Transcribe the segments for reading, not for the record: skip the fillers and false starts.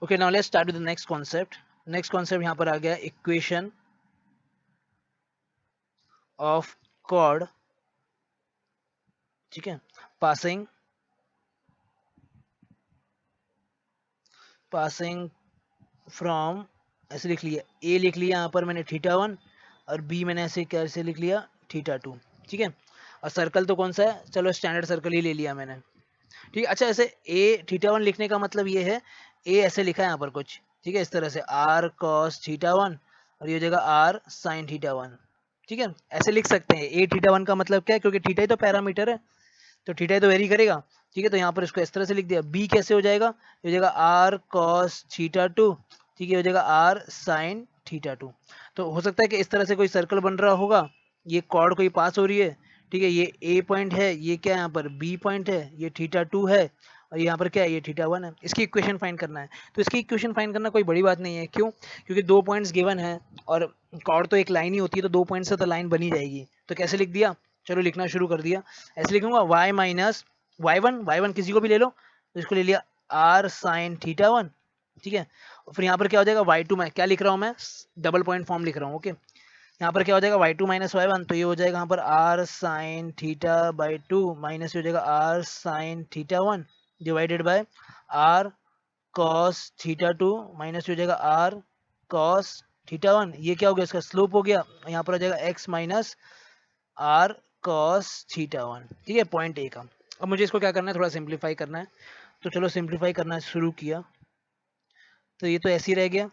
Okay, now let's start with the next concept. Next concept यहाँ पर आ गया equation of cord, ठीक है, पासिंग फ्रॉम, ऐसे लिख लिया, ए लिख लिया यहाँ पर मैंने θ1 और बी मैंने ऐसे कैसे लिख लिया θ2, ठीक है। और सर्कल तो कौन सा है, चलो स्टैंडर्ड सर्कल ही ले लिया मैंने, ठीक है। अच्छा, ऐसे ए θ1 लिखने का मतलब ये है, ए ऐसे लिखा है यहाँ पर कुछ, ठीक है, इस तरह से r cos θ1 और ये हो जाएगा r sin θ1, ठीक है, ऐसे लिख सकते हैं। ए θ1 का मतलब क्या है, क्योंकि थीटा ही तो पैरामीटर है, तो थीटा ही तो वेरी करेगा, ठीक है। तो यहाँ पर इसको इस तरह से लिख दिया। बी कैसे हो जाएगा, ये हो जाएगा आर कॉस θ2, ठीक है, हो जाएगा आर साइन θ2। तो हो सकता है कि इस तरह से कोई सर्कल बन रहा होगा, ये कॉर्ड कोई पास हो रही है, ठीक है, ये ए पॉइंट है, ये क्या है यहाँ पर बी पॉइंट है, ये θ2 है और यहाँ पर क्या है, ये θ1 है। इसकी इक्वेशन फाइंड करना है। तो इसकी इक्वेशन फाइंड करना कोई बड़ी बात नहीं है, क्यों, क्योंकि दो पॉइंट्स गिवन है और कॉर्ड तो एक लाइन ही होती है, तो दो पॉइंट से तो लाइन बनी जाएगी। तो कैसे लिख दिया, चलो लिखना शुरू कर दिया। ऐसे लिखूंगा y माइनस y1 किसी को भी ले लो, तो इसको ले लिया r साइन θ1, ठीक है। और फिर यहाँ पर क्या हो जाएगा y2 में क्या लिख रहा हूँ मैं, डबल पॉइंट फॉर्म लिख रहा हूँ, ओके। यहाँ पर क्या हो जाएगा y2 माइनस y1, तो ये हो जाएगा यहाँ पर r साइन θ/2 माइनस ये हो जाएगा r sine θ1 divided by r cos θ2 minus ये हो जाएगा r cos θ1। ये क्या हो गया, इसका स्लोप हो गया। यहाँ पर हो जाएगा x माइनस r cos θ1, ठीक है, पॉइंट ए का। अब मुझे इसको क्या करना है, थोड़ा सिंप्लीफाई करना है, तो चलो सिंप्लीफाई करना शुरू किया, तो ये तो ऐसे ही रह गया।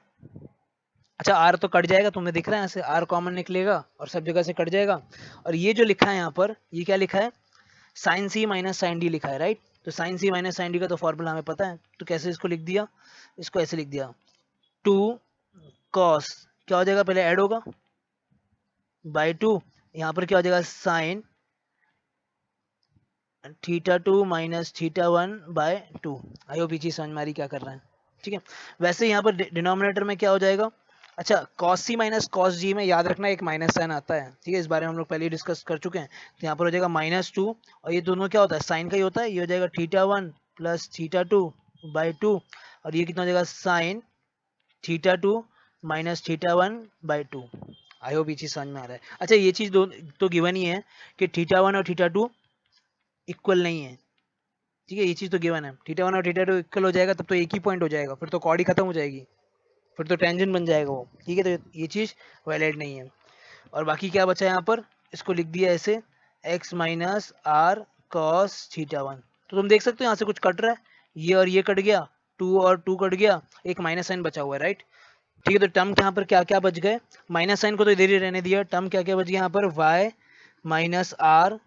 अच्छा, आर तो कट जाएगा, तुम्हें दिख रहा है ऐसे आर कॉमन निकलेगा और सब जगह से कट जाएगा। और ये जो लिखा है यहाँ पर, ये क्या लिखा है, साइन सी माइनस साइन डी लिखा है, राइट। तो साइन सी माइनस साइन डी का तो फॉर्मूला हमें पता है, तो कैसे इसको लिख दिया, इसको ऐसे लिख दिया, टू कॉस, क्या हो जाएगा, पहले ऐड होगा बाई टू, यहाँ पर क्या हो जाएगा sine θ2 minus θ1 by 2। I hope ये चीज समझ में आ रही क्या कर रहे हैं, ठीक है। वैसे यहाँ पर डिनोमिनेटर में क्या हो जाएगा, अच्छा cos c माइनस कॉस जी में याद रखना एक माइनस साइन आता है, ठीक है, इस बारे में हम लोग पहले ही डिस्कस कर चुके हैं। तो यहाँ पर हो जाएगा -2 और ये दोनों क्या होता है, साइन का ही होता है। ये हो जाएगा θ1 प्लस θ2 बाई 2 और ये कितना हो जाएगा sine θ2 minus θ1 by 2। I hope ये चीज समझ में आ रहा है। अच्छा, ये चीज दो तो गिवन ही है कि θ1 और θ2 इक्वल नहीं है, ठीक है, ये चीज तो गिवन है। θ1 और θ2 इक्वल हो जाएगा तब तो एक ही पॉइंट हो जाएगा, फिर तो कॉर्ड ही खत्म हो जाएगी, फिर तो टेंजेंट बन जाएगा वो, ठीक है। तो ये चीज वैलिड नहीं है। और बाकी क्या बचा यहाँ पर, इसको लिख दिया ऐसे x माइनस आर कॉस θ1। तो तुम देख सकते हो यहाँ से कुछ कट रहा है, ये और ये कट गया, 2 और 2 कट गया, एक माइनस साइन बचा हुआ है, राइट। ठीक है, तो टर्म यहाँ पर क्या क्या बच गए, माइनस साइन को तो इधर ही रहने दिया, टर्म क्या क्या बच गया यहाँ पर, y माइनस आर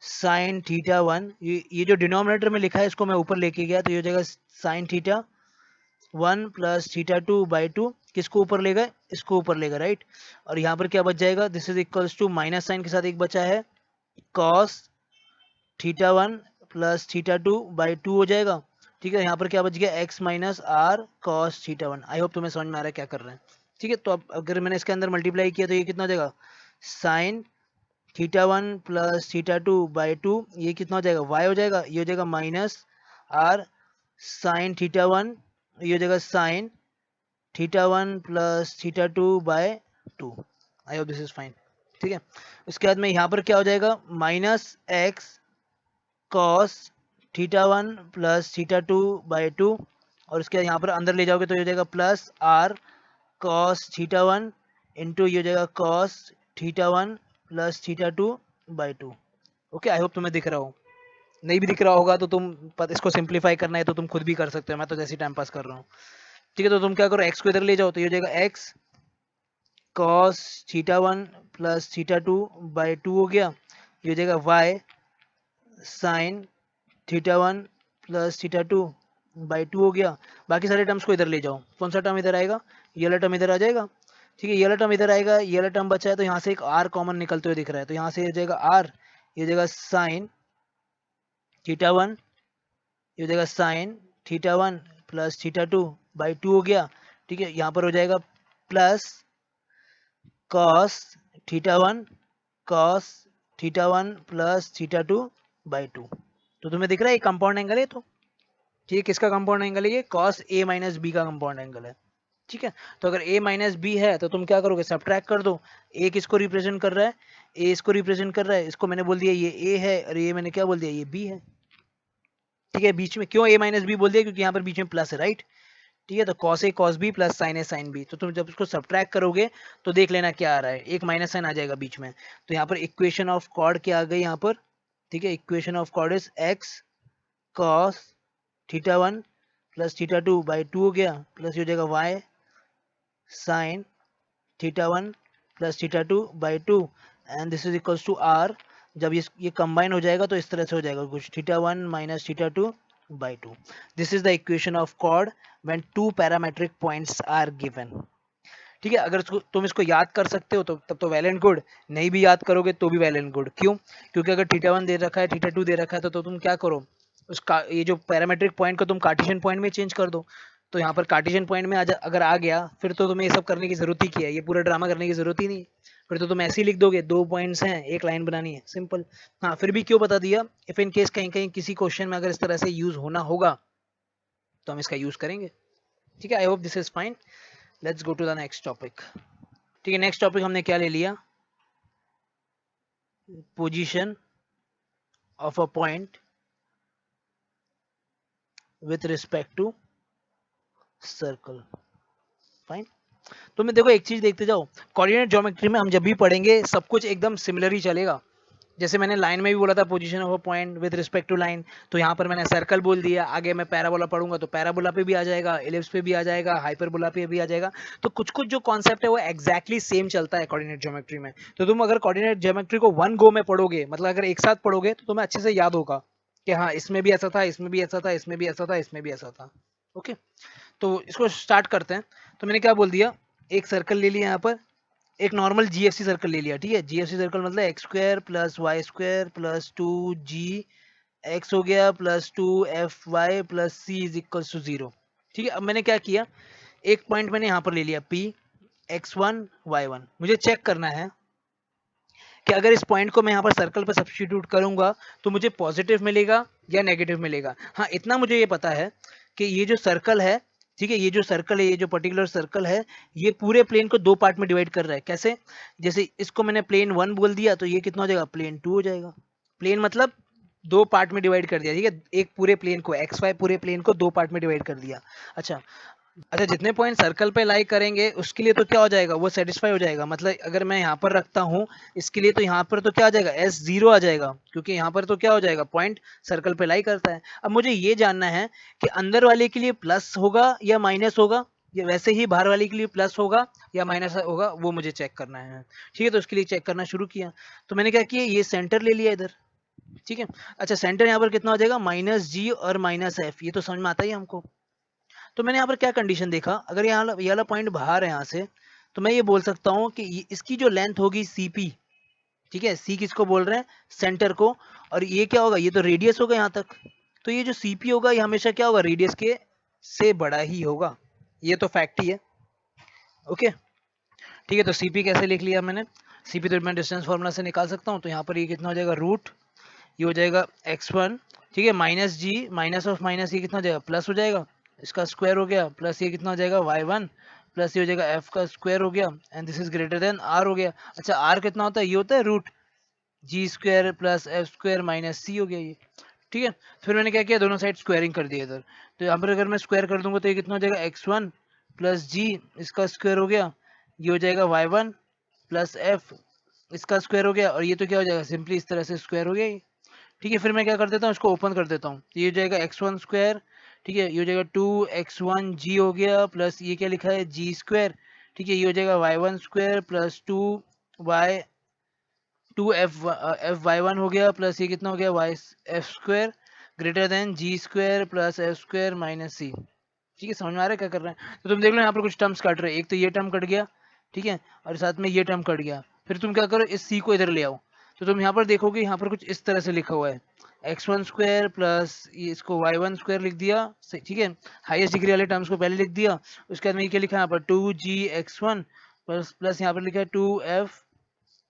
साइन θ1। ये जो डिनोमिनेटर में लिखा है इसको मैं ऊपर लेके गया, तो ये हो जाएगा साइन θ1 प्लस θ2 बाई 2, किसको ऊपर ले गए, इसको ऊपर ले गए, राइट। और यहाँ पर क्या बच जाएगा, this is equals to minus sign के साथ एक बचा है cos θ1 प्लस θ2 बाई 2 हो जाएगा, ठीक है। यहाँ पर क्या बच गया, x minus R cos θ1। I hope तुम्हें समझ में आ रहा है क्या कर रहे हैं, ठीक है। तो अब अगर मैंने इसके अंदर मल्टीप्लाई किया तो ये कितना हो जाएगा, साइन θ1 प्लस θ2 बाई 2, ये कितना हो जाएगा, y हो जाएगा, ये हो जाएगा माइनस आर साइन θ1, ये हो जाएगा sine θ1 plus θ2 by 2। I hope this is fine, ठीक है। उसके बाद में यहाँ पर क्या हो जाएगा, minus X cos θ1 plus θ2 by 2 और उसके बाद यहाँ पर अंदर ले जाओगे तो ये हो जाएगा प्लस आर कॉस θ1 इंटू ये हो जाएगा cos θ1 plus θ2 by 2। Okay, I hope तुम्हें दिख रहा हो। नहीं भी दिख रहा होगा तो तुम इसको सिंप्लीफाई करना है तो तुम खुद भी कर सकते हो, मैं तो जैसे टाइम पास कर रहा हूँ, ठीक है। तो तुम क्या करो, x को इधर ले जाओ, तो ये हो जाएगा x cos θ1 प्लस θ2 बाई 2 हो गया, ये हो जाएगा y साइन θ1 प्लस θ2 बाई 2 हो गया। बाकी सारे टर्म्स को इधर ले जाओ, कौन सा टर्म इधर आएगा, ये वाला टर्म इधर आ जाएगा, ठीक है, ये वाला टर्म इधर आएगा, ये वाला टर्म बचा है, तो यहाँ से एक r कॉमन निकलते हुए दिख रहा है, तो यहाँ से ये जाएगा r, ये जाएगा साइन θ1, ये हो जाएगा साइन θ1 प्लस θ2 बाई 2 हो गया, ठीक है। यहाँ पर हो जाएगा plus cos θ1 cos θ1 plus θ2 by 2। तो तुम्हें दिख रहा है ये कंपाउंड एंगल है, तो ठीक है, किसका कंपाउंड एंगल है ये? cos a माइनस बी का कंपाउंड एंगल है। ठीक है, तो अगर a माइनस बी है तो तुम क्या करोगे? सब्ट्रैक्ट कर दो। a किसको रिप्रेजेंट कर रहा है? a इसको रिप्रेजेंट कर रहा है, इसको मैंने बोल दिया ये a है, और ये मैंने क्या बोल दिया? ये b है। ठीक है, बीच में क्यों a माइनस बी बोल दिया? क्योंकि यहाँ पर बीच में प्लस है, राइट? ठीक है, तो cos a cos b plus sin a sin b, तो तुम जब इसको सब्ट्रैक्ट करोगे तो देख लेना क्या आ रहा है, एक माइनस साइन आ जाएगा बीच में। तो यहाँ पर इक्वेशन ऑफ कॉर्ड क्या आ गई यहाँ पर? ठीक है, equation of chord is x cos theta 1 plus theta 2 by 2 हो गया, प्लस ये हो जाएगा y sin theta 1 plus theta 2 by 2, and this is equals to r। जब ये कंबाइन हो जाएगा तो इस तरह से हो जाएगा कुछ, theta 1 minus theta 2 by 2. This is the equation of chord when two parametric points are given. ठीक है, अगर तुम इसको याद कर सकते हो तो तब तो वेल एंड गुड, नहीं भी याद करोगे तो भी वेल एंड गुड। क्यों? क्योंकि अगर थीटा 1 दे रखा है, थीटा 2 दे रखा है, तो तुम क्या करो, उसका ये जो पैरामेट्रिक पॉइंट को तुम कार्टेशियन पॉइंट में चेंज कर दो। तो यहाँ पर कार्टेशियन पॉइंट में अगर आ गया, फिर तो तुम्हें ये सब करने की जरूरत ही क्या है, ये पूरा ड्रामा करने की जरूरत ही नहीं। फिर तो तुम ऐसे ही लिख दोगे, 2 पॉइंट्स हैं, एक लाइन बनानी है, सिंपल। हाँ, फिर भी क्यों बता दिया, इफ इन केस कहीं कहीं किसी क्वेश्चन में अगर इस तरह से यूज होना होगा तो हम इसका यूज करेंगे। ठीक है, I hope this is fine. Let's go to the next topic. ठीक है, नेक्स्ट टॉपिक हमने क्या ले लिया? Position of a point with respect to circle. Fine. तो मैं देखो एक चीज देखते जाओ, कोऑर्डिनेट ज्योमेट्री में हम जब भी पढ़ेंगे सब कुछ एकदम सिमिलर ही चलेगा। जैसे मैंने लाइन में भी बोला था position of a point with respect to line, तो यहाँ पर मैंने सर्कल बोल दिया। आगे मैं पैराबोला पढ़ूंगा तो पैराबोला पे भी आ जाएगा, एलिप्स पे भी आ जाएगा, हाइपरबोला पे भी आ जाएगा। तो कुछ कुछ जो कॉन्सेप्ट है वो एग्जैक्टली सेम चलता है कोऑर्डिनेट ज्योमेट्री में। तो तुम अगर कोऑर्डिनेट ज्योमेट्री को वन गो में पढ़ोगे, मतलब अगर एक साथ पढ़ोगे, तो तुम्हें अच्छे से याद होगा कि हाँ इसमें भी ऐसा था, इसमें भी ऐसा था, इसमें भी ऐसा था, इसमें भी ऐसा था। ओके, तो इसको स्टार्ट करते हैं। तो मैंने क्या बोल दिया, एक सर्कल ले लिया यहाँ पर, एक नॉर्मल जीएफसी सर्कल ले लिया। ठीक है, जीएफसी सर्कल मतलब x square plus y square plus 2g x हो गया plus 2fy plus c is equal to 0। ठीक है, अब मैंने क्या किया, एक पॉइंट मैंने यहाँ पर ले लिया p x1 y1। मुझे चेक करना है कि अगर इस पॉइंट को मैं यहाँ पर सर्कल पर सब्स्टिट्यूट करूंगा तो मुझे पॉजिटिव मिलेगा या नेगेटिव मिलेगा। हाँ, इतना मुझे ये पता है कि ये जो सर्कल है, ठीक है, ये जो सर्कल है, ये जो पर्टिकुलर सर्कल है, ये पूरे प्लेन को दो पार्ट में डिवाइड कर रहा है। कैसे? जैसे इसको मैंने प्लेन 1 बोल दिया तो ये कितना हो जाएगा, प्लेन 2 हो जाएगा। प्लेन मतलब दो पार्ट में डिवाइड कर दिया। ठीक है, एक पूरे प्लेन को, एक्स वाई पूरे प्लेन को दो पार्ट में डिवाइड कर दिया। अच्छा, अच्छा, जितने पॉइंट सर्कल पे लाई करेंगे उसके लिए तो क्या हो जाएगा, वो सेटिस्फाई हो जाएगा। मतलब अगर मैं यहाँ पर रखता हूँ इसके लिए, तो यहाँ पर तो क्या आ जाएगा, S0 आ जाएगा, क्योंकि यहाँ पर तो क्या हो जाएगा, पॉइंट सर्कल पे लाई करता है। अब मुझे ये जानना है कि अंदर वाले के लिए प्लस होगा या माइनस होगा, या वैसे ही बाहर वाले के लिए प्लस होगा या माइनस होगा, वो मुझे चेक करना है। ठीक है, तो उसके लिए चेक करना शुरू किया। तो मैंने क्या किया, ये सेंटर ले लिया इधर। ठीक है, अच्छा, सेंटर यहाँ पर कितना हो जाएगा, -g और -f, ये तो समझ में आता ही है हमको। तो मैंने यहाँ पर क्या कंडीशन देखा, अगर यहाँ ये वाला पॉइंट बाहर है यहाँ से, तो मैं ये बोल सकता हूँ कि इसकी जो लेंथ होगी CP, ठीक है, C किसको बोल रहे हैं, सेंटर को, और ये क्या होगा, ये तो रेडियस होगा यहाँ तक। तो ये जो CP होगा ये हमेशा क्या होगा, रेडियस के से बड़ा ही होगा, ये तो फैक्ट ही है। ओके, ठीक है, तो CP कैसे लिख लिया मैंने, CP तो मैं डिस्टेंस फॉर्मूला से निकाल सकता हूँ। तो यहाँ पर ये कितना हो जाएगा, रूट, ये हो जाएगा x1, ठीक है, -g, माइनस ऑफ माइनस ये कितना हो जाएगा, प्लस हो जाएगा, इसका स्क्वायर हो गया, प्लस ये कितना हो जाएगा, y1, प्लस ये हो जाएगा f का स्क्वायर हो गया, and this is greater then r हो गया। अच्छा, r कितना होता है, ये होता है root g square plus f square minus c हो गया ये। ठीक है, फिर मैंने क्या किया, दोनों साइड स्क्वायरिंग कर दिया इधर। तो यहाँ पर अगर मैं स्क्वायर कर दूंगा तो ये कितना हो जाएगा, x1 प्लस g, इसका स्क्वायर हो गया, ये हो जाएगा y1 प्लस f, इसका स्क्वायर हो गया, और ये तो क्या हो जाएगा, सिंपली इस तरह से स्क्वायर हो गया ये। ठीक है, फिर मैं क्या कर देता हूँ, इसको ओपन कर देता हूँ, तो ये हो जाएगा x1 स्क्वायर, ठीक है, ये हो जाएगा 2x1g हो गया, प्लस ये क्या लिखा है, g स्क्वायर, ठीक है, ये हो जाएगा y1 स्क्वायर प्लस 2y1 हो गया, प्लस ये कितना हो गया, y f square greater than g square plus f square minus c। ठीक है, समझ में आ रहा है क्या कर रहे हैं? तो तुम देख लो यहाँ पर कुछ टर्म्स कट रहे हैं, एक तो ये टर्म कट गया, ठीक है, और साथ में ये टर्म कट गया। फिर तुम क्या करो, इस c को इधर ले आओ। तो तुम यहाँ पर देखोगे, यहाँ पर कुछ इस तरह से लिखा हुआ है, x1 स्क्वायर प्लस इसको y1 स्क्वायर लिख दिया। ठीक है, हाईएस्ट डिग्री वाले टर्म्स को पहले लिख दिया। उसके बाद में ये क्या लिखा है यहाँ पर, 2gx1 प्लस प्लस यहाँ पर लिखा है 2f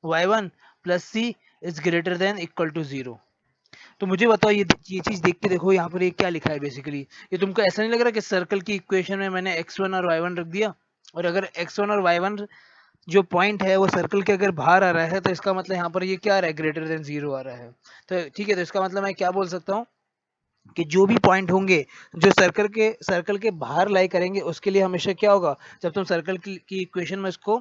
y1 plus c is greater than equal to 0। तो मुझे बताओ ये चीज देख के देखो यहाँ पर ये क्या लिखा है बेसिकली। ये तुमको ऐसा नहीं लग रहा कि सर्कल की इक्वेशन में मैंने x1 और y1 रख दिया, और अगर x1 और y1 जो पॉइंट है वो सर्कल के अगर बाहर आ रहा है तो इसका मतलब यहाँ पर ये क्या आ रहा है, ग्रेटर देन 0 आ रहा है। तो ठीक है, तो इसका मतलब मैं क्या बोल सकता हूँ कि जो भी पॉइंट होंगे जो सर्कल के बाहर लाई करेंगे उसके लिए हमेशा क्या होगा, जब तुम सर्कल की इक्वेशन में इसको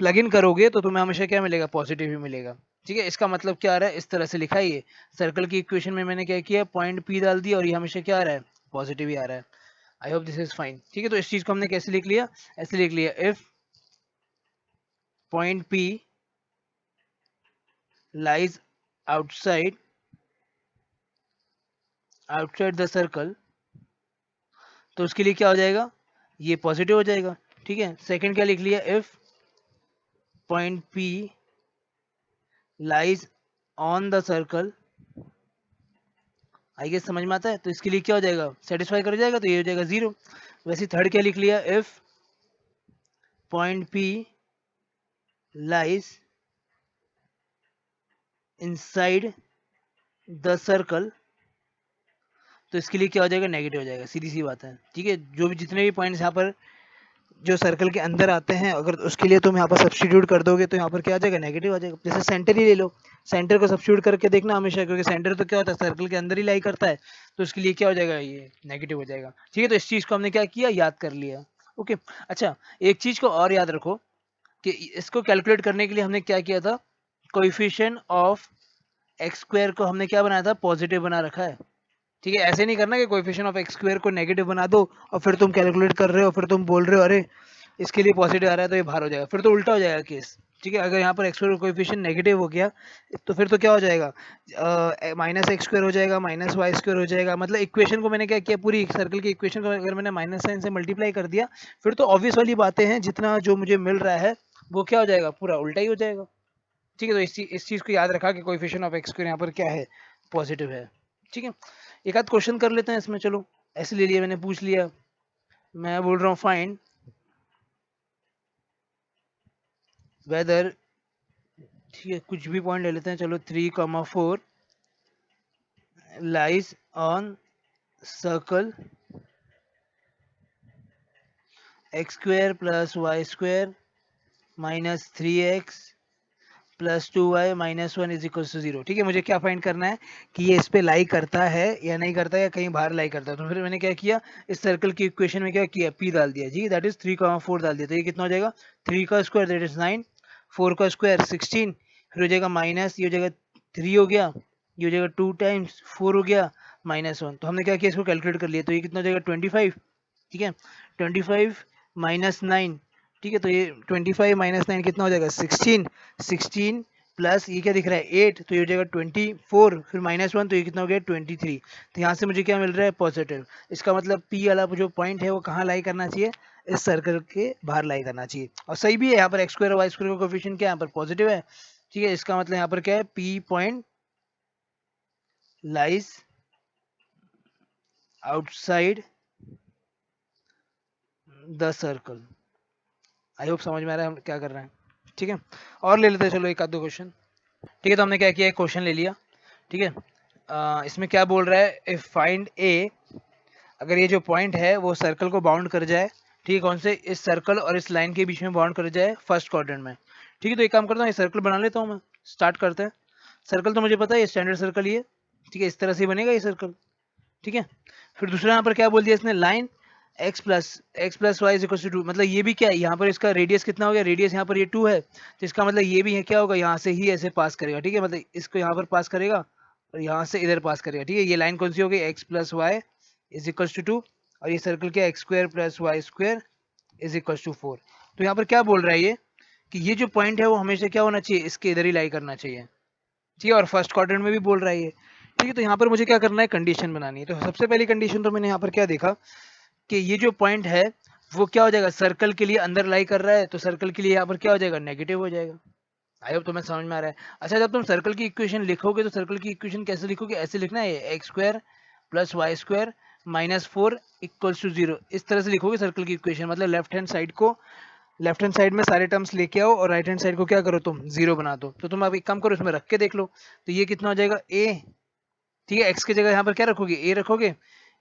प्लग इन करोगे तो तुम्हें हमेशा क्या मिलेगा, पॉजिटिव ही मिलेगा। ठीक है, इसका मतलब क्या आ रहा है, इस तरह से लिखा है ये सर्कल की इक्वेशन में मैंने क्या किया, पॉइंट पी डाल दिया और ये हमेशा क्या आ रहा है, पॉजिटिव ही आ रहा है। I hope this is fine. ठीक है, तो इस चीज को हमने कैसे लिख लिया, ऐसे लिख लिया, if point P lies outside the circle, तो उसके लिए क्या हो जाएगा, ये पॉजिटिव हो जाएगा। ठीक है, सेकंड क्या लिख लिया, if point P lies on the circle, I guess समझ में आता है, तो इसके लिए क्या हो जाएगा, सेटिस्फाई कर जाएगा, तो ये हो जाएगा 0। वैसे थर्ड क्या लिख लिया, if point P lies inside the circle, तो इसके लिए क्या हो जाएगा, नेगेटिव हो जाएगा, सीधी सी बात है। ठीक है, जो भी जितने भी पॉइंट्स यहाँ पर जो सर्कल के अंदर आते हैं अगर उसके लिए तुम यहाँ पर सब्स्टिट्यूट कर दोगे तो यहाँ पर क्या आ जाएगा, नेगेटिव आ जाएगा। जैसे सेंटर ही ले लो, सेंटर को सब्स्टिट्यूट करके देखना हमेशा, क्योंकि सेंटर तो क्या होता है, सर्कल के अंदर ही लाई करता है, तो उसके लिए क्या हो जाएगा, ये नेगेटिव हो जाएगा। ठीक है, तो इस चीज को हमने क्या किया, याद कर लिया। ओके, अच्छा एक चीज को और याद रखो कि इसको कैलकुलेट करने के लिए हमने क्या किया था, कोएफिशिएंट ऑफ एक्स स्क्वायर को हमने क्या बनाया था, पॉजिटिव बना रखा है। ठीक है, ऐसे नहीं करना कि कोएफिशिएंट ऑफ एक्स स्क्वायर को नेगेटिव बना दो और फिर तुम कैलकुलेट कर रहे हो, फिर तुम बोल रहे हो अरे इसके लिए पॉजिटिव आ रहा है तो ये बाहर हो जाएगा, फिर तो उल्टा हो जाएगा केस। ठीक है, अगर यहाँ पर एक्स स्क्वायर कोएफिशिएंट नेगेटिव हो गया तो फिर तो क्या हो जाएगा, माइनस एक्स स्क्वायर हो जाएगा, माइनस वाई स्क्वायर हो जाएगा। मतलब इक्वेशन को मैंने क्या किया, पूरी सर्कल की इक्वेशन को अगर मैंने माइनस साइन से मल्टीप्लाई कर दिया, फिर तो ऑब्वियस वाली बातें हैं, जितना जो मुझे मिल रहा है वो क्या हो जाएगा, पूरा उल्टा ही हो जाएगा। ठीक है, तो इस चीज को याद रखा कि कोएफिशिएंट ऑफ एक्स स्क्वायर यहाँ पर क्या है, पॉजिटिव है। ठीक है, एक आध क्वेश्चन कर लेते हैं इसमें, चलो ऐसे ले लिया मैंने, पूछ लिया, मैं बोल रहा हूँ फाइंड वेदर, ठीक है कुछ भी पॉइंट ले लेते हैं, चलो 3,4 lies on circle x square plus y square minus 3x plus 2y minus 1 is equal to 0। ठीक है, मुझे क्या फाइंड करना है कि ये इस पे लाई करता है या नहीं करता है, या कहीं बाहर लाई करता है। तो फिर मैंने क्या किया, इस सर्कल की इक्वेशन में क्या किया, p डाल दिया जी, दैट इज 3,4 डाल दिया, तो ये कितना हो जाएगा, 3 का स्क्वायर दैट इज 9, 4 का स्क्वायर 16, फिर हो जाएगा माइनस, ये हो जाएगा 3 हो गया, ये हो जाएगा 2 टाइम्स 4 हो गया माइनस 1। तो हमने क्या किया, इसको कैलकुलेट कर लिया, तो ये कितना हो जाएगा 25। ठीक है, 25 माइनस 9, ठीक है, तो ये 25 माइनस 9 कितना हो जाएगा, 16, 16 प्लस ये क्या दिख रहा है 8, तो ये हो जाएगा 24, फिर माइनस 1, तो ये कितना हो गया 23। तो यहाँ से मुझे क्या मिल रहा है, पॉजिटिव। इसका मतलब पी वाला जो पॉइंट है वो कहाँ लाई करना चाहिए, इस सर्कल के बाहर लाई करना चाहिए। और सही भी है, यहाँ पर एक्स स्क्वायर और वाई स्क्वायर का कोएफिशिएंट क्या है, यहाँ पर पॉजिटिव है। ठीक है, इसका मतलब यहाँ पर क्या है, P point lies outside the circle. I hope समझ में आ रहा है हम क्या कर रहे हैं। ठीक है, और ले लेते हैं चलो एक आध दो क्वेश्चन। ठीक है, तो हमने क्या किया, एक क्वेश्चन ले लिया। ठीक है, इसमें क्या बोल रहा है, इफ फाइंड ए, अगर ये जो पॉइंट है वो सर्कल को बाउंड कर जाए, ठीक है, कौन से, इस सर्कल और इस लाइन के बीच में बाउंड कर जाए फर्स्ट क्वाड्रेंट में। ठीक है, तो एक काम करता हूँ, ये सर्कल बना लेता हूँ मैं, स्टार्ट करते हैं। सर्कल तो मुझे पता है, ये स्टैंडर्ड सर्कल ही है। ठीक है, इस तरह से बनेगा ये सर्कल। ठीक है, फिर दूसरा यहाँ पर क्या बोल दिया इसने, line x plus y is equal to 2, मतलब ये भी क्या है, यहाँ पर इसका रेडियस कितना हो गया, रेडियस यहाँ पर ये 2 है, तो इसका मतलब ये भी है क्या होगा, यहाँ से ही ऐसे पास करेगा। ठीक है, मतलब इसको यहाँ पर पास करेगा और यहाँ से इधर पास करेगा। ठीक है, ये लाइन कौन सी हो गई, x plus y is equal to 2, और ये सर्कल क्या, x square plus y square is equal to 4। तो यहाँ पर क्या बोल रहा है ये, कि ये जो पॉइंट है वो हमेशा क्या होना चाहिए, इसके इधर ही लाई करना चाहिए। ठीक है, और फर्स्ट क्वाड्रेंट में भी बोल रहा है ये। ठीक है, तो यहाँ पर मुझे क्या करना है, कंडीशन बनानी है। तो सबसे पहली कंडीशन तो मैंने यहाँ पर क्या देखा कि ये जो पॉइंट है वो क्या हो जाएगा, सर्कल के लिए अंदर लाई कर रहा है, तो सर्कल के लिए यहाँ पर क्या हो जाएगा, नेगेटिव हो जाएगा। आई होप तुम्हें समझ में आ रहा है। अच्छा, जब तुम सर्कल की इक्वेशन लिखोगे तो सर्कल की इक्वेशन कैसे लिखोगे, ऐसे लिखना है, x square plus y square minus 4 equals to 0, इस तरह से लिखोगे सर्कल की इक्वेशन। मतलब लेफ्ट हैंड साइड में सारे टर्म्स लेके आओ और राइट हैंड साइड को क्या करो, तुम 0 बना दो। तो तुम अब एक काम करो, इसमें रख के देख लो, तो ये कितना हो जाएगा, ए ठीक है, x की जगह यहाँ पर क्या रखोगे, a रखोगे,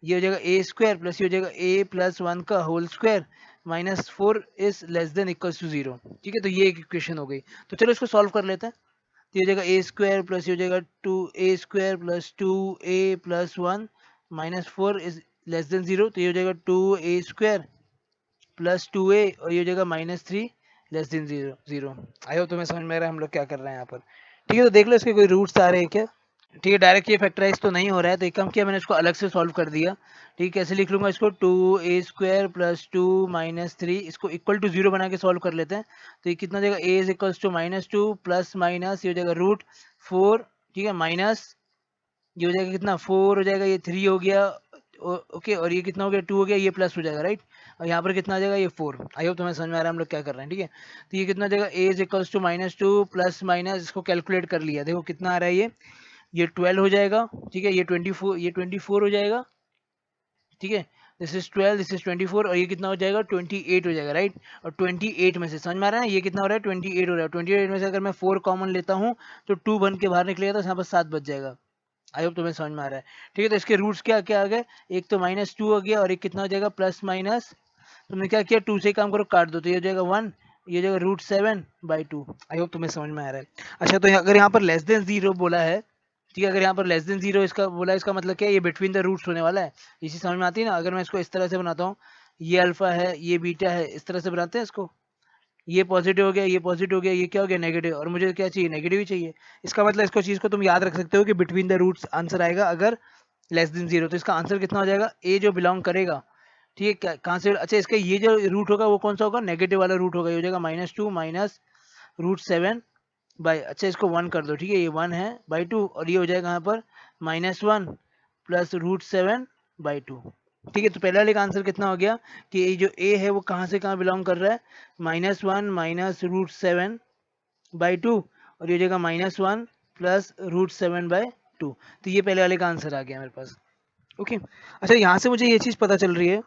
ये हो जाएगा a स्क्वायर प्लस ये हो जाएगा a प्लस 1 का whole square minus 4 is less than equals to 0। ठीक है, तो ये एक इक्वेशन हो गई। तो चलो इसको सॉल्व कर लेते हैं। तो ये हो जाएगा a स्क्वायर प्लस ये हो जाएगा 2a square plus 2a plus 1 minus 4 is less then 0। तो ये हो जाएगा 2a स्क्वायर प्लस 2a और ये हो जाएगा minus 3 less than 0। I hope तुम्हें समझ में आ रहा है हम लोग क्या कर रहे हैं यहाँ पर। ठीक है, तो देख लो इसके कोई रूट्स आ रहे हैं क्या। ठीक है, डायरेक्ट ये फैक्टराइज तो नहीं हो रहा है, तो एक काम किया मैंने इसको अलग से सॉल्व कर दिया। ठीक है, कैसे लिख लूंगा इसको, 2a स्क्वायर प्लस 2 माइनस 3 इसको इक्वल टू 0 बना के सॉल्व कर लेते हैं। तो ये कितना हो जाएगा, a is equals to minus 2 plus minus ये हो जाएगा रूट 4। ठीक है, माइनस ये हो जाएगा कितना 4 हो जाएगा, ये 3 हो गया, ओके, और ये कितना हो गया 2 हो गया, ये प्लस हो जाएगा राइट। और यहाँ पर कितना आ जाएगा, ये 4। आई होप तुम्हें समझ में आ रहा है हम लोग क्या कर रहे हैं। ठीक है, तो ये कितना हो जाएगा, a is equals to minus 2 plus minus इसको कैलकुलेट कर लिया, देखो कितना आ रहा है, ये 12 हो जाएगा। ठीक है, ये 24 हो जाएगा। ठीक है, दिस इज 12, दिस इज 24 और ये कितना हो जाएगा 28 हो जाएगा राइट। और 28 में से समझ में आ रहा है ना, ये कितना हो रहा है 28 हो रहा है। 28 में से अगर मैं 4 कॉमन लेता हूँ तो 2 बन के बाहर निकलेगा, तो यहाँ पर 7 बच जाएगा। आई होप तुम्हें समझ में आ रहा है। ठीक है, तो इसके रूट्स क्या क्या आ गए, एक तो -2 हो गया और एक कितना हो जाएगा प्लस माइनस, तुमने क्या किया 2 से काम करो काट दो, तो ये हो जाएगा 1, ये हो जाएगा √7/2। आई होप तुम्हें समझ में आ रहा है। अच्छा, तो अगर यहाँ पर लेस देन 0 बोला है, ठीक है, अगर यहाँ पर लेस देन 0 इसका बोला है, इसका मतलब क्या है, ये बिटवीन द रूट्स होने वाला है। इसी समझ में आती है ना। अगर मैं इसको इस तरह से बनाता हूँ, ये अल्फा है ये बीटा है, इस तरह से बनाते हैं इसको, ये पॉजिटिव हो गया, ये पॉजिटिव हो गया, ये क्या हो गया नेगेटिव, और मुझे क्या चाहिए, नेगेटिव ही चाहिए। इसका मतलब इसको चीज़ को तुम याद रख सकते हो कि बिटवीन द रूट्स आंसर आएगा अगर लेस देन 0। तो इसका आंसर कितना हो जाएगा, ए जो बिलोंग करेगा। ठीक है, कहाँ से, अच्छा इसका ये जो रूट होगा वो कौन सा होगा, नेगेटिव वाला रूट होगा, ये हो जाएगा -2 माइनस √7 बाई, अच्छा इसको 1 कर दो। ठीक है, ये 1 है /2 और ये हो जाएगा यहाँ पर -1 प्लस √7/2। ठीक है, तो पहले वाले का आंसर कितना हो गया कि ये जो a है वो कहाँ से कहाँ बिलोंग कर रहा है, -1 माइनस √7/2 और ये हो जाएगा -1 प्लस √7/2। तो ये पहले वाले का आंसर आ गया मेरे पास। ओके, अच्छा यहाँ से मुझे ये चीज़ पता चल रही है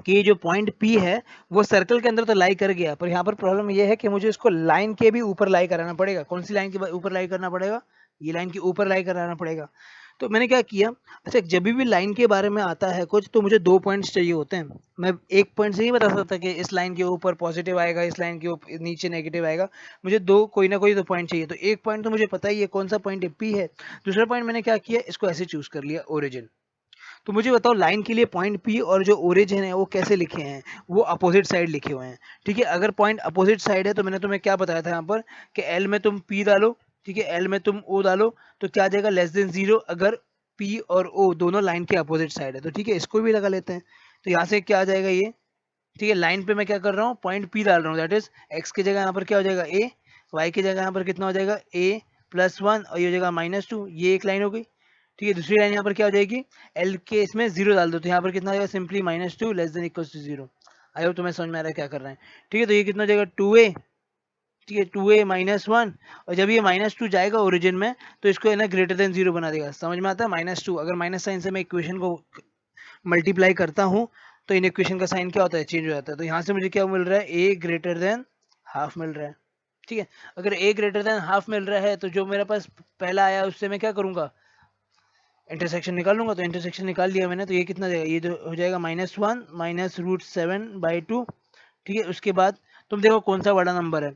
कि ये जो पॉइंट P है वो सर्कल के अंदर तो लाई कर गया, पर यहाँ पर प्रॉब्लम ये है कि मुझे इसको लाइन के भी ऊपर लाई कराना पड़ेगा। कौन सी लाइन के ऊपर लाई करना पड़ेगा, ये लाइन के ऊपर लाई कराना पड़ेगा। तो मैंने क्या किया, अच्छा जब भी लाइन के बारे में आता है कुछ, तो मुझे 2 पॉइंट्स चाहिए होते हैं। मैं एक पॉइंट से नहीं बता सकता कि इस लाइन के ऊपर पॉजिटिव आएगा, इस लाइन के ऊपर नीचे नेगेटिव आएगा। मुझे कोई ना कोई 2 पॉइंट चाहिए। तो एक पॉइंट तो मुझे पता ही है कौन सा पॉइंट P है। दूसरा पॉइंट मैंने क्या किया, इसको ऐसे चूज कर लिया, ओरिजिन। तो मुझे बताओ लाइन के लिए पॉइंट P और जो ओरिजिन है वो कैसे लिखे हैं, वो अपोजिट साइड लिखे हुए हैं। ठीक है, अगर पॉइंट अपोजिट साइड है तो मैंने तुम्हें क्या बताया था यहाँ पर कि L में तुम P डालो, ठीक है, L में तुम O डालो, तो क्या आ जाएगा लेस देन 0 अगर P और O दोनों लाइन के अपोजिट साइड है। तो ठीक है, इसको भी लगा लेते हैं। तो यहाँ से क्या आ जाएगा ये, ठीक है, लाइन पे मैं क्या कर रहा हूँ, पॉइंट P डाल रहा हूँ, दैट इज x की जगह यहाँ पर क्या हो जाएगा a, y की जगह यहाँ पर कितना हो जाएगा a प्लस 1 और ये हो जाएगा -2। ये एक लाइन हो गई। ठीक है, दूसरी लाइन यहाँ पर क्या हो जाएगी, L के इसमें 0 डाल दो, तो यहाँ पर कितना हो जाएगा, simply -2 less than equals to 0। I hope तुम्हें समझ में आ रहा है क्या कर रहे हैं। ठीक है, तो ये कितना हो जाएगा 2a, ठीक है 2a -1, और जब ये -2 जाएगा ओरिजिन में तो इसको है ना ग्रेटर देन 0 बना देगा। समझ में आता है, -2 अगर माइनस साइन से मैं इक्वेशन को मल्टीप्लाई करता हूँ तो इन इक्वेशन का साइन क्या होता है, चेंज हो जाता है। तो यहाँ से मुझे क्या मिल रहा है, a ग्रेटर देन हाफ मिल रहा है। ठीक है, अगर a ग्रेटर देन हाफ मिल रहा है तो जो मेरे पास पहला आया उससे मैं क्या करूँगा, इंटरसेक्शन निकाल लूंगा। तो इंटरसेक्शन निकाल लिया मैंने, तो ये कितना जाएगा, ये जो हो जाएगा -1 माइनस √7/2। ठीक है, उसके बाद तुम देखो कौन सा बड़ा नंबर है,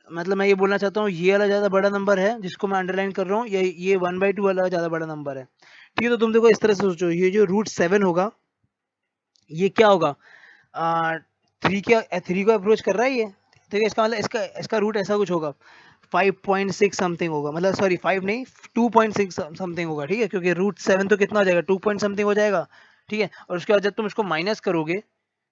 मतलब मैं ये बोलना चाहता हूँ ये वाला ज़्यादा बड़ा नंबर है जिसको मैं अंडरलाइन कर रहा हूँ, ये 1/2 वाला ज़्यादा बड़ा नंबर है। ठीक है, तो तुम देखो इस तरह से सोचो, ये जो √7 होगा ये क्या होगा, 3 को अप्रोच कर रहा है ये। ठीक है, इसका मतलब इसका इसका रूट ऐसा कुछ होगा, 5.6 समथिंग होगा, मतलब सॉरी 5 नहीं 2.6 समथिंग होगा। ठीक है, क्योंकि √7 तो कितना हो जाएगा 2 पॉइंट समथिंग हो जाएगा। ठीक है, और उसके बाद जब तुम इसको माइनस करोगे,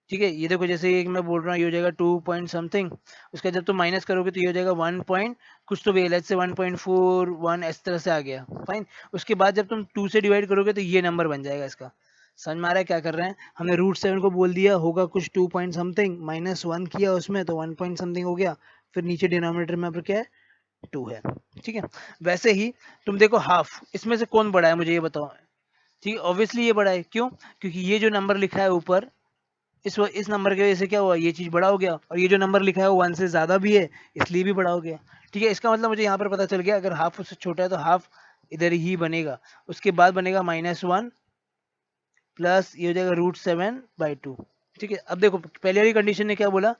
ठीक है, ये देखो जैसे ये मैं बोल रहा हूँ ये हो जाएगा 2 पॉइंट समथिंग, उसका जब तुम माइनस करोगे तो ये हो जाएगा 1 पॉइंट कुछ, तो भी लेट्स से 1.41 इस तरह से आ गया, फाइन। उसके बाद जब तुम 2 से डिवाइड करोगे तो ये नंबर बन जाएगा इसका। समझ में आ रहा है क्या कर रहे हैं, हमने √7 को बोल दिया होगा कुछ 2 पॉइंट समथिंग, -1 किया उसमें तो 1 पॉइंट समथिंग हो गया, फिर नीचे डिनोमिनेटर में अब क्या है 2 है। ठीक है, वैसे ही तुम देखो हाफ, इसमें से कौन बड़ा है मुझे ये बताओ। ठीक है, ऑब्वियसली ये बड़ा है, क्यों, क्योंकि ये जो नंबर लिखा है ऊपर, इस नंबर की वजह से क्या हुआ, ये चीज़ बड़ा हो गया, और ये जो नंबर लिखा है वो 1 से ज़्यादा भी है इसलिए भी बड़ा हो गया। ठीक है, इसका मतलब मुझे यहाँ पर पता चल गया अगर हाफ उससे छोटा है तो हाफ इधर ही बनेगा। उसके बाद बनेगा -1 प्लस ये हो जाएगा √7/2। ठीक है, अब देखो पहले वाली कंडीशन ने क्या बोला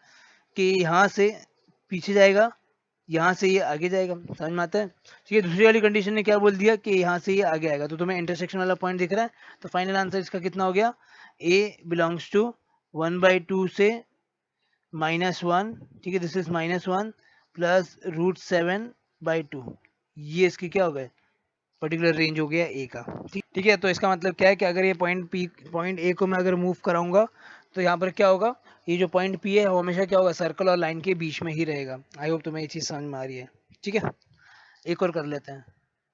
कि यहाँ से पीछे जाएगा, यहाँ से ये आगे जाएगा, समझ में आता है। ठीक है, दूसरी वाली कंडीशन ने क्या बोल दिया कि यहाँ से ये आगे आएगा। तो तुम्हें इंटरसेक्शन वाला पॉइंट दिख रहा है, तो फाइनल आंसर इसका कितना हो गया, a बिलोंग्स टू 1/2 से -1। ठीक है, दिस इज -1 प्लस √7/2। ये इसकी क्या हो गए, पर्टिकुलर रेंज हो गया ए का। ठीक है, तो इसका मतलब क्या है कि अगर ये पॉइंट ए को मैं अगर मूव कराऊंगा तो यहाँ पर क्या होगा, ये जो पॉइंट पी है वो हमेशा क्या होगा, सर्कल और लाइन के बीच में ही रहेगा। आई होप तुम्हें ये चीज़ समझ में आ रही है। ठीक है, एक और कर लेते हैं।